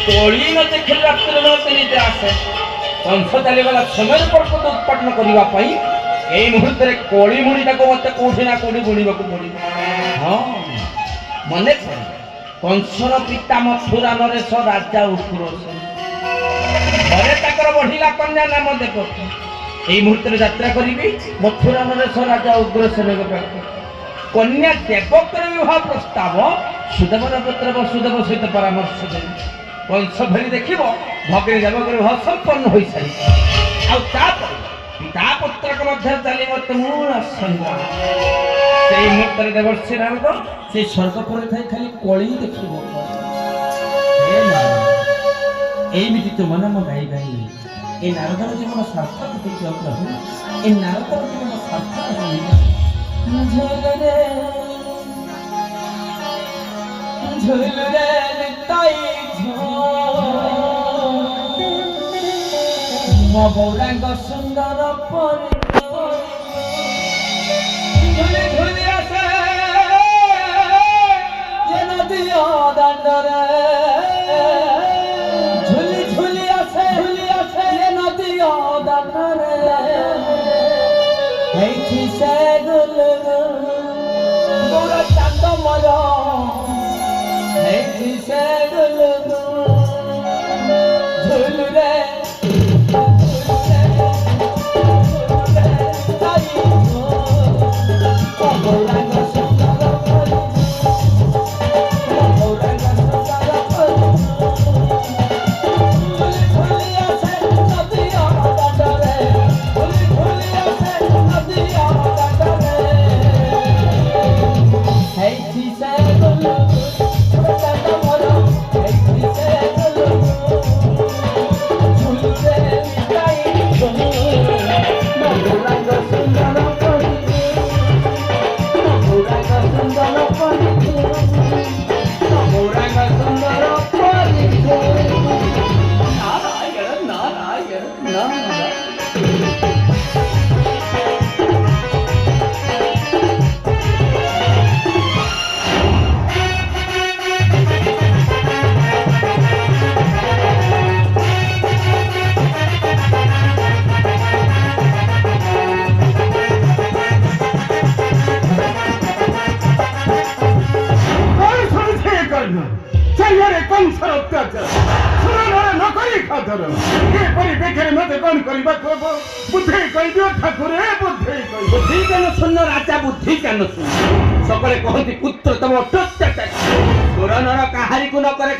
কলি ন ଦେଖିଲେ ରାତିରେ ମୋତେ ନିଦ ଆସେ କଂସ ଚାଲିଗଲା ସମୟ ପର୍ବତ ଉତ୍ପାଟନ କରିବା ପାଇଁ এই মুহূর্তে কলি মুড়িটাকে মতে কোঠি না কোঠি বুଣିବାକୁ ପଡିବ ହଁ মনে পড়ে কংসর পিতা মথুরা নরেশ রাজা উগ্রসেন ঘরে তাଙ୍କର বଢିଲା କନ୍ୟା ନାମ ଦେବକୀ এই মুহূর্তে যাত্রা করিবি মথুরা নরেশ রাজা উগ্রসেনଙ୍କ ପାଖକୁ কন্যা দেবকীর বিবাহ প্রস্তাব সুদেবর পুত্র বসুদেব সহিত পরামর্শ দেবে কংস ভেরি দেখিব ভগ্নী দেবকীর বিবাহ সম্পন্ন হয়েসারি ଆଉ ତାପରେ পিতা পুত্রক মধ্যে চালিব তুমুল সংগ্রাম সেই মুহূর্তে দেবর্ষি নারদ সেই স্বর্গপুরে থাই খালি কলি দেখিব এইমিতি তো মনে মো গাই গাই এই নারদর জীবন সার্থক দেখিও প্রভু এই নারদর জীবন সার্থক ঝুলরে ঝুলরে তাই মবৌরাঙ্গ সুন্দর পরি ঝুলি ঝুলি আসে যে নদীয় দাণ্ডরে ঝুলি ঝুলি আসে যে নদীয় দাণ্ডরে ହେଇଛି ସେ ଗୁଲୁ ଗୋର ଚାନ୍ଦ ମର ହେଇଛି ସେ ଗୁଲୁ ଝୁଲୁରେ बुद्धि केन शून्य राजा बुद्धि केन शून्य सकले कहती पुत्र तम अत्याचार तोर नर काहारी को न करे